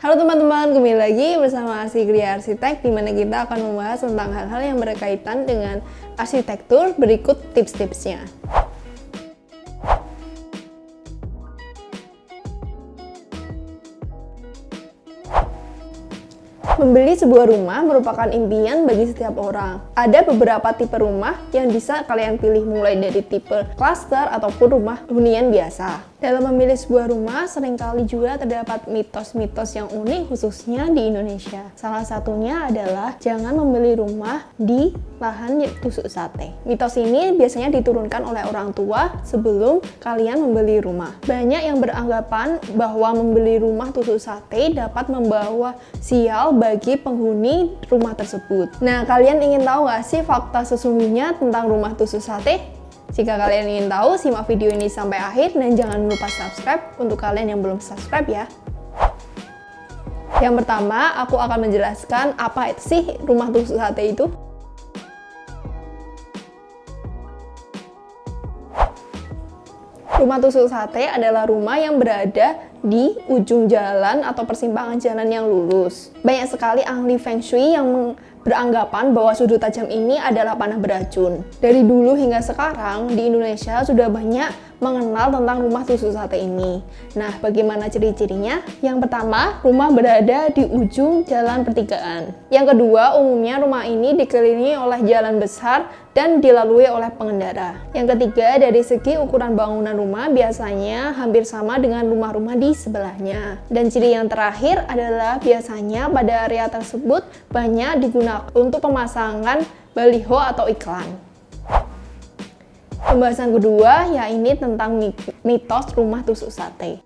Halo teman-teman, kembali lagi bersama Arsigri Arsitek, di mana kita akan membahas tentang hal-hal yang berkaitan dengan arsitektur. Berikut tips-tipsnya. Membeli sebuah rumah merupakan impian bagi setiap orang. Ada beberapa tipe rumah yang bisa kalian pilih, mulai dari tipe cluster ataupun rumah hunian biasa. Dalam memilih sebuah rumah, seringkali juga terdapat mitos-mitos yang unik khususnya di Indonesia. Salah satunya adalah jangan membeli rumah di lahan tusuk sate. Mitos ini biasanya diturunkan oleh orang tua sebelum kalian membeli rumah. Banyak yang beranggapan bahwa membeli rumah tusuk sate dapat membawa sial bagi penghuni rumah tersebut. Nah, kalian ingin tahu nggak sih fakta sesungguhnya tentang rumah tusuk sate? Jika kalian ingin tahu, simak video ini sampai akhir dan jangan lupa subscribe untuk kalian yang belum subscribe ya. Yang pertama, aku akan menjelaskan apa sih rumah tusuk sate itu. Rumah tusuk sate adalah rumah yang berada di ujung jalan atau persimpangan jalan yang lurus. Banyak sekali ahli Feng Shui yang beranggapan bahwa sudut tajam ini adalah panah beracun. Dari dulu hingga sekarang di Indonesia sudah banyak mengenal tentang rumah tusuk sate ini. Nah, bagaimana ciri-cirinya? Yang pertama, rumah berada di ujung jalan pertigaan. Yang kedua, umumnya rumah ini dikelilingi oleh jalan besar dan dilalui oleh pengendara. Yang ketiga, dari segi ukuran bangunan rumah biasanya hampir sama dengan rumah-rumah di sebelahnya. Dan ciri yang terakhir adalah biasanya pada area tersebut banyak digunakan untuk pemasangan baliho atau iklan. Pembahasan kedua yaitu tentang mitos rumah tusuk sate.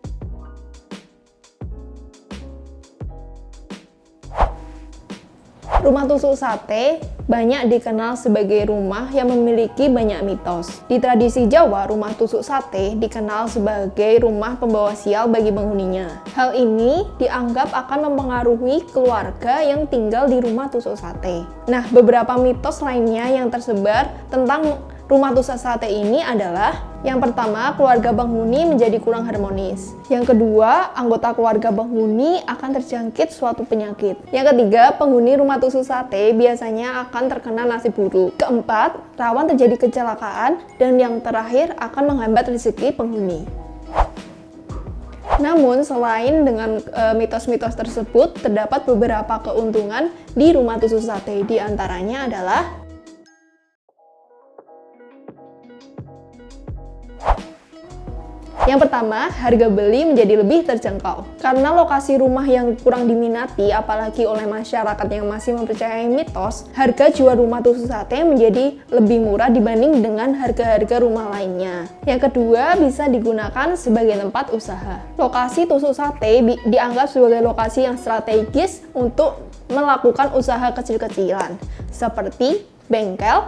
Rumah tusuk sate banyak dikenal sebagai rumah yang memiliki banyak mitos. Di tradisi Jawa, rumah tusuk sate dikenal sebagai rumah pembawa sial bagi penghuninya. Hal ini dianggap akan mempengaruhi keluarga yang tinggal di rumah tusuk sate. Nah, beberapa mitos lainnya yang tersebar tentang rumah tusuk sate ini adalah: yang pertama, keluarga penghuni menjadi kurang harmonis. Yang kedua, anggota keluarga penghuni akan terjangkit suatu penyakit. Yang ketiga, penghuni rumah tusuk sate biasanya akan terkena nasib buruk. Keempat, rawan terjadi kecelakaan. Dan yang terakhir, akan menghambat rezeki penghuni. Namun, selain dengan mitos-mitos tersebut, terdapat beberapa keuntungan di rumah tusuk sate. Di antaranya adalah: yang pertama, harga beli menjadi lebih terjangkau. Karena lokasi rumah yang kurang diminati, apalagi oleh masyarakat yang masih mempercayai mitos, harga jual rumah tusuk sate menjadi lebih murah dibanding dengan harga-harga rumah lainnya. Yang kedua, bisa digunakan sebagai tempat usaha. Lokasi tusuk sate dianggap sebagai lokasi yang strategis untuk melakukan usaha kecil-kecilan, seperti bengkel,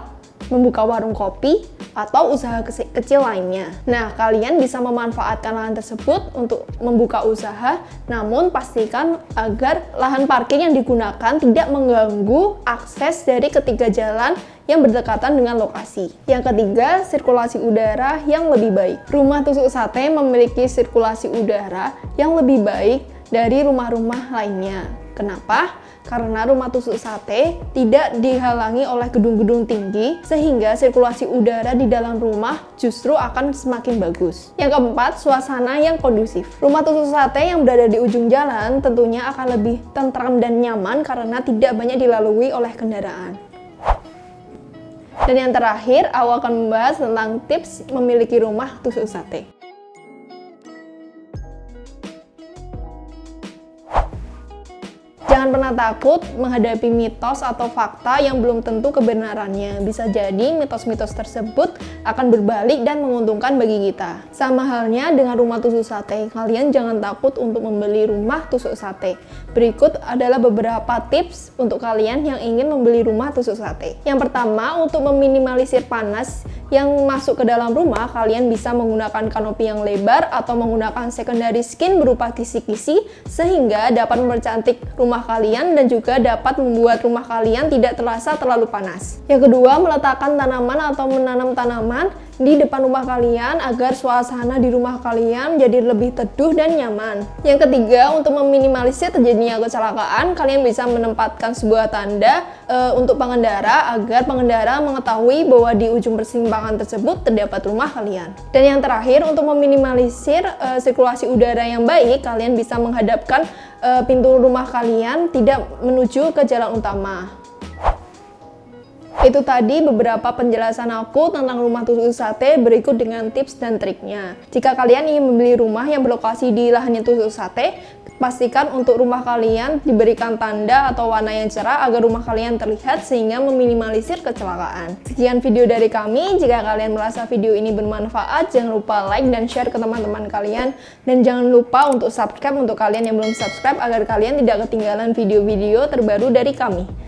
membuka warung kopi, atau usaha kecil lainnya. Nah, kalian bisa memanfaatkan lahan tersebut untuk membuka usaha, namun pastikan agar lahan parkir yang digunakan tidak mengganggu akses dari ketiga jalan yang berdekatan dengan lokasi. Yang ketiga, sirkulasi udara yang lebih baik. Rumah tusuk sate memiliki sirkulasi udara yang lebih baik dari rumah-rumah lainnya. Kenapa? Karena rumah tusuk sate tidak dihalangi oleh gedung-gedung tinggi, sehingga sirkulasi udara di dalam rumah justru akan semakin bagus. Yang keempat, suasana yang kondusif. Rumah tusuk sate yang berada di ujung jalan tentunya akan lebih tentram dan nyaman karena tidak banyak dilalui oleh kendaraan. Dan yang terakhir, aku akan membahas tentang tips memiliki rumah tusuk sate. Jangan pernah takut menghadapi mitos atau fakta yang belum tentu kebenarannya. Bisa jadi mitos-mitos tersebut akan berbalik dan menguntungkan bagi kita. Sama halnya dengan rumah tusuk sate, kalian jangan takut untuk membeli rumah tusuk sate. Berikut adalah beberapa tips untuk kalian yang ingin membeli rumah tusuk sate. Yang pertama, untuk meminimalisir panas yang masuk ke dalam rumah, kalian bisa menggunakan kanopi yang lebar atau menggunakan secondary skin berupa kisi-kisi sehingga dapat mempercantik rumah kalian dan juga dapat membuat rumah kalian tidak terasa terlalu panas. Yang kedua, meletakkan tanaman atau menanam tanaman di depan rumah kalian agar suasana di rumah kalian jadi lebih teduh dan nyaman. Yang ketiga, untuk meminimalisir terjadinya kecelakaan, kalian bisa menempatkan sebuah tanda untuk pengendara agar pengendara mengetahui bahwa di ujung persimpangan tersebut terdapat rumah kalian. Dan yang terakhir, untuk meminimalisir sirkulasi udara yang baik, kalian bisa menghadapkan pintu rumah kalian tidak menuju ke jalan utama. Itu tadi beberapa penjelasan aku tentang rumah tusuk sate, berikut dengan tips dan triknya. Jika kalian ingin membeli rumah yang berlokasi di lahannya tusuk sate, pastikan untuk rumah kalian diberikan tanda atau warna yang cerah agar rumah kalian terlihat sehingga meminimalisir kecelakaan. Sekian video dari kami. Jika kalian merasa video ini bermanfaat, jangan lupa like dan share ke teman-teman kalian. Dan jangan lupa untuk subscribe untuk kalian yang belum subscribe agar kalian tidak ketinggalan video-video terbaru dari kami.